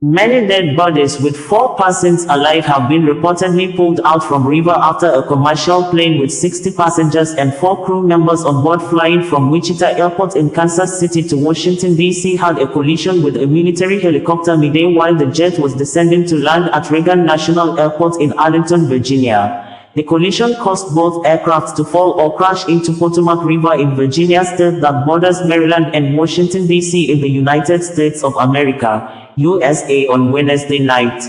Many dead bodies with 4 persons alive have been reportedly pulled out from river after a commercial plane with 60 passengers and 4 crew members on board flying from Wichita Airport in Kansas City to Washington, D.C. had a collision with a military helicopter midair while the jet was descending to land at Reagan National Airport in Arlington, Virginia. The collision caused both aircraft to fall or crash into Potomac River in Virginia state that borders Maryland and Washington, D.C. in the United States of America, USA on Wednesday night.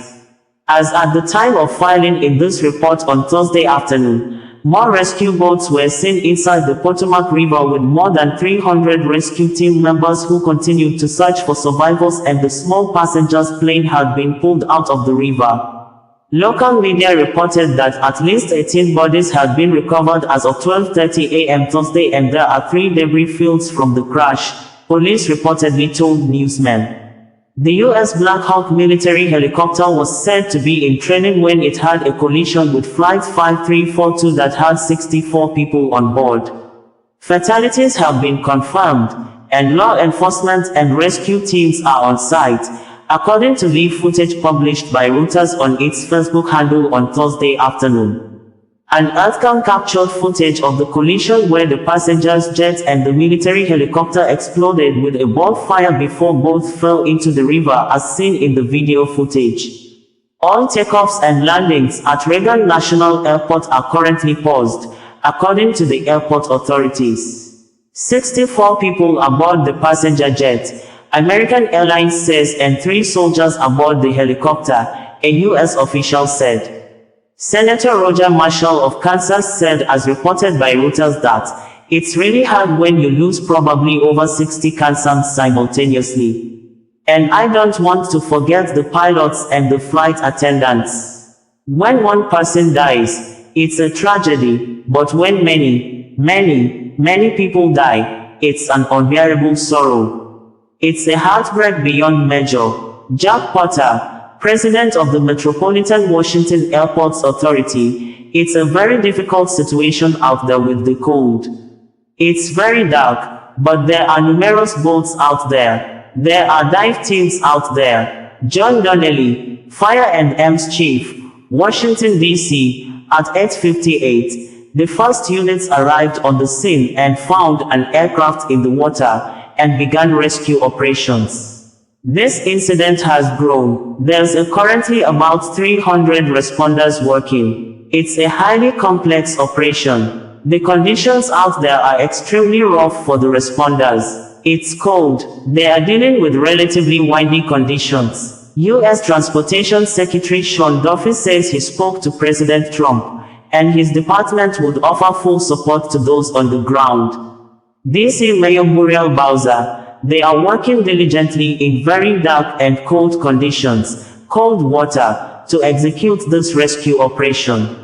As at the time of filing in this report on Thursday afternoon, more rescue boats were seen inside the Potomac River with more than 300 rescue team members who continued to search for survivors, and the small passengers plane had been pulled out of the river. Local media reported that at least 18 bodies had been recovered as of 12:30 a.m. Thursday, and there are 3 debris fields from the crash, police reportedly told newsmen. The U.S. Black Hawk military helicopter was said to be in training when it had a collision with Flight 5342 that had 64 people on board. Fatalities have been confirmed, and law enforcement and rescue teams are on site, according to live footage published by Reuters on its Facebook handle on Thursday afternoon. An Earthcam captured footage of the collision where the passenger's jet and the military helicopter exploded with a ball fire before both fell into the river, as seen in the video footage. All takeoffs and landings at Reagan National Airport are currently paused, according to the airport authorities. 64 people aboard the passenger jet, American Airlines says, and 3 soldiers aboard the helicopter, a U.S. official said. Senator Roger Marshall of Kansas said, as reported by Reuters, that it's really hard when you lose probably over 60 Kansans simultaneously. And I don't want to forget the pilots and the flight attendants. When one person dies, it's a tragedy, but when many people die, it's an unbearable sorrow. It's a heartbreak beyond measure. Jack Potter, president of the Metropolitan Washington Airports Authority, it's a very difficult situation out there with the cold. It's very dark, but there are numerous boats out there. There are dive teams out there. John Donnelly, Fire and EMS Chief, Washington, D.C., at 8:58, the first units arrived on the scene and found an aircraft in the water and began rescue operations. This incident has grown. There's currently about 300 responders working. It's a highly complex operation. The conditions out there are extremely rough for the responders. It's cold. They are dealing with relatively windy conditions. U.S. Transportation Secretary Sean Duffy says he spoke to President Trump, and his department would offer full support to those on the ground. D.C. Mayor Muriel Bowser, they are working diligently in very dark and cold conditions, cold water, to execute this rescue operation.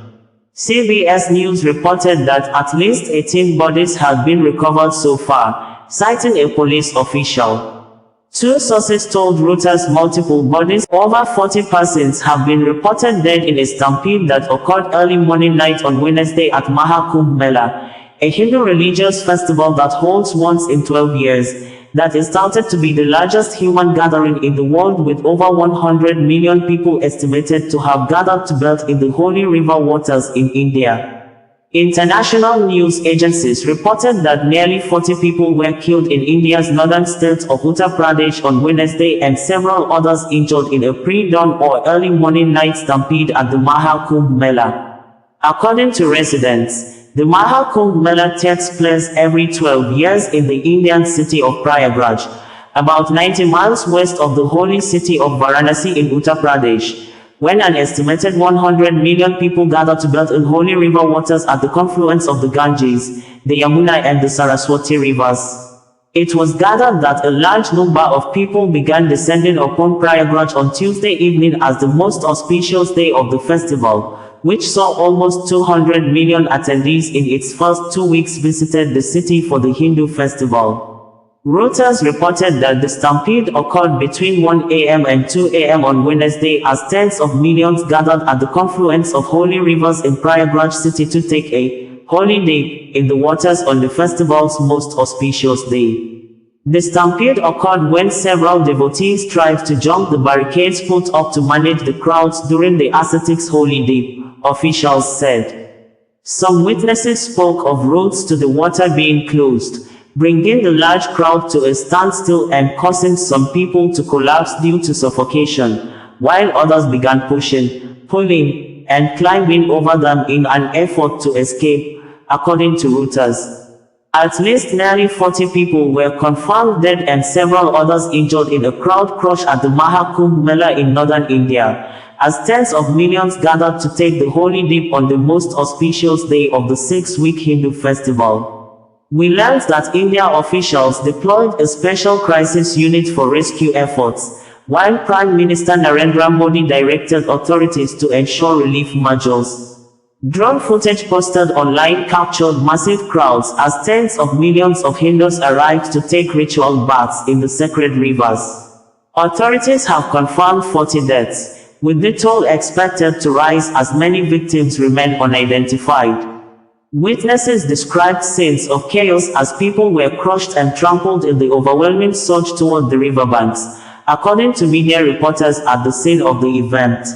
CBS News reported that at least 18 bodies have been recovered so far, citing a police official. 2 sources told Reuters multiple bodies, over 40 persons, have been reported dead in a stampede that occurred early morning night on Wednesday at Maha Kumbh Mela, a Hindu religious festival that holds once in 12 years, that is touted to be the largest human gathering in the world, with over 100 million people estimated to have gathered to bathe in the holy river waters in India. International news agencies reported that nearly 40 people were killed in India's northern state of Uttar Pradesh on Wednesday, and several others injured in a pre-dawn or early morning night stampede at the Maha Kumbh Mela. According to residents, the Maha Kumbh Mela takes place every 12 years in the Indian city of Prayagraj, about 90 miles west of the holy city of Varanasi in Uttar Pradesh, when an estimated 100 million people gather to bathe in holy river waters at the confluence of the Ganges, the Yamuna and the Saraswati rivers. It was gathered that a large number of people began descending upon Prayagraj on Tuesday evening as the most auspicious day of the festival, which saw almost 200 million attendees in its first 2 weeks visited the city for the Hindu festival. Reuters reported that the stampede occurred between 1 a.m. and 2 a.m. on Wednesday as tens of millions gathered at the confluence of holy rivers in Prayagraj city to take a holy dip in the waters on the festival's most auspicious day. The stampede occurred when several devotees tried to jump the barricades put up to manage the crowds during the ascetics' holy day, officials said. Some witnesses spoke of roads to the water being closed, bringing the large crowd to a standstill and causing some people to collapse due to suffocation, while others began pushing, pulling, and climbing over them in an effort to escape, according to Reuters. At least nearly 40 people were confirmed dead and several others injured in a crowd crush at the Mahakumbh Mela in northern India, as tens of millions gathered to take the holy dip on the most auspicious day of the 6-week Hindu festival. We learned that India officials deployed a special crisis unit for rescue efforts, while Prime Minister Narendra Modi directed authorities to ensure relief measures. Drone footage posted online captured massive crowds as tens of millions of Hindus arrived to take ritual baths in the sacred rivers. Authorities have confirmed 40 deaths, with the toll expected to rise as many victims remain unidentified. Witnesses described scenes of chaos as people were crushed and trampled in the overwhelming surge toward the riverbanks, according to media reporters at the scene of the event.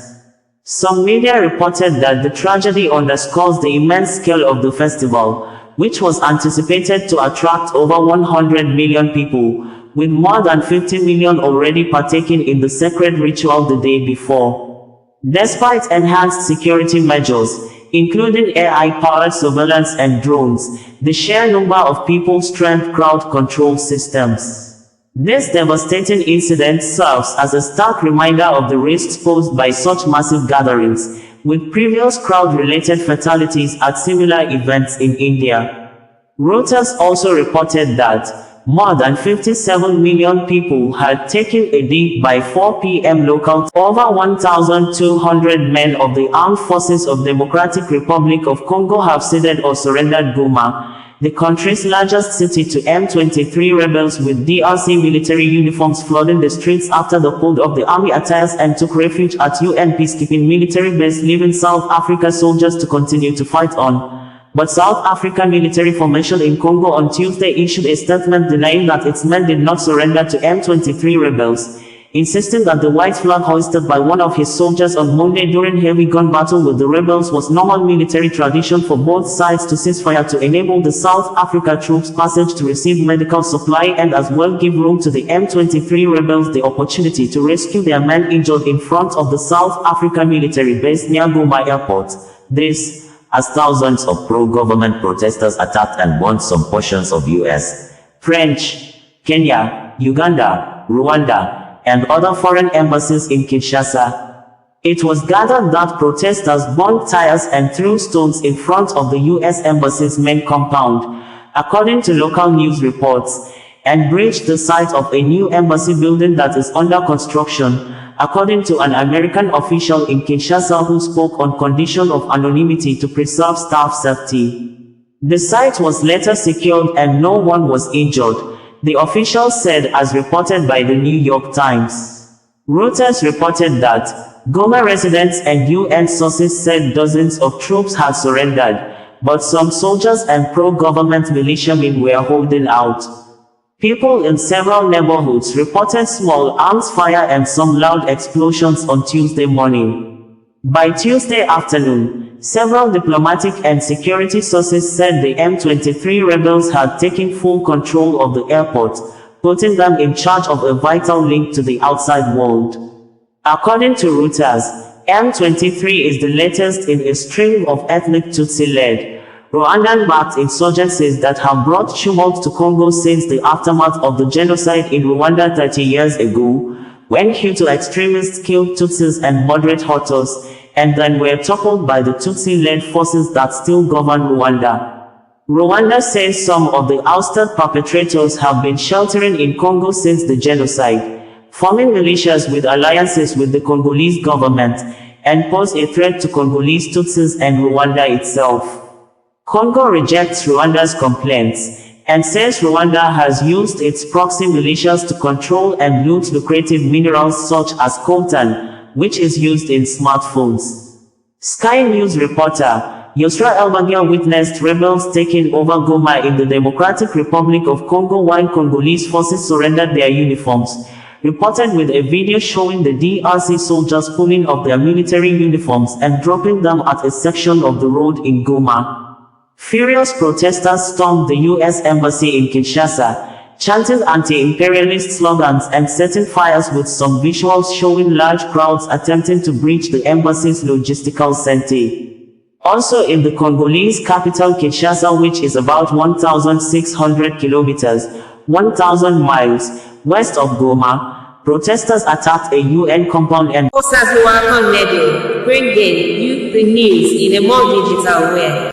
Some media reported that the tragedy underscores the immense scale of the festival, which was anticipated to attract over 100 million people, with more than 50 million already partaking in the sacred ritual the day before. Despite enhanced security measures, including AI-powered surveillance and drones, the sheer number of people strained crowd control systems. This devastating incident serves as a stark reminder of the risks posed by such massive gatherings, with previous crowd-related fatalities at similar events in India. Reuters also reported that more than 57 million people had taken a dip by 4 p.m. local time. Over 1,200 men of the Armed Forces of Democratic Republic of Congo have ceded or surrendered Goma, the country's largest city, to M23 rebels, with DRC military uniforms flooding the streets after they pulled off the army attires and took refuge at UN peacekeeping military base, leaving South Africa soldiers to continue to fight on. But South African military formation in Congo on Tuesday issued a statement denying that its men did not surrender to M23 rebels, insisting that the white flag hoisted by one of his soldiers on Monday during heavy gun battle with the rebels was normal military tradition for both sides to cease fire to enable the South Africa troops passage to receive medical supply and as well give room to the M23 rebels the opportunity to rescue their men injured in front of the South Africa military base near Goma Airport. This, as thousands of pro-government protesters attacked and burned some portions of US, French, Kenya, Uganda, Rwanda, and other foreign embassies in Kinshasa. It was gathered that protesters burned tires and threw stones in front of the U.S. Embassy's main compound, according to local news reports, and breached the site of a new embassy building that is under construction, according to an American official in Kinshasa who spoke on condition of anonymity to preserve staff safety. The site was later secured and no one was injured, the official said, as reported by the New York Times. Reuters reported that Goma residents and UN sources said dozens of troops had surrendered, but some soldiers and pro-government militiamen were holding out. People in several neighborhoods reported small arms fire and some loud explosions on Tuesday morning. By Tuesday afternoon, several diplomatic and security sources said the M23 rebels had taken full control of the airport, putting them in charge of a vital link to the outside world. According to Reuters, M23 is the latest in a string of ethnic Tutsi-led, Rwandan-backed insurgencies that have brought tumult to Congo since the aftermath of the genocide in Rwanda 30 years ago, when Hutu extremists killed Tutsis and moderate Hutus, and then were toppled by the Tutsi-led forces that still govern Rwanda. Rwanda says some of the ousted perpetrators have been sheltering in Congo since the genocide, forming militias with alliances with the Congolese government, and pose a threat to Congolese Tutsis and Rwanda itself. Congo rejects Rwanda's complaints, and says Rwanda has used its proxy militias to control and loot lucrative minerals such as coltan, which is used in smartphones. Sky News reporter, Yusra El-Bagia witnessed rebels taking over Goma in the Democratic Republic of Congo while Congolese forces surrendered their uniforms, reported with a video showing the DRC soldiers pulling off their military uniforms and dropping them at a section of the road in Goma. Furious protesters stormed the U.S. Embassy in Kinshasa, chanting anti-imperialist slogans and setting fires, with some visuals showing large crowds attempting to breach the embassy's logistical center. Also in the Congolese capital Kinshasa, which is about 1,600 kilometers, 1,000 miles, west of Goma, protesters attacked a UN compound and bringing you the news in a more digital way.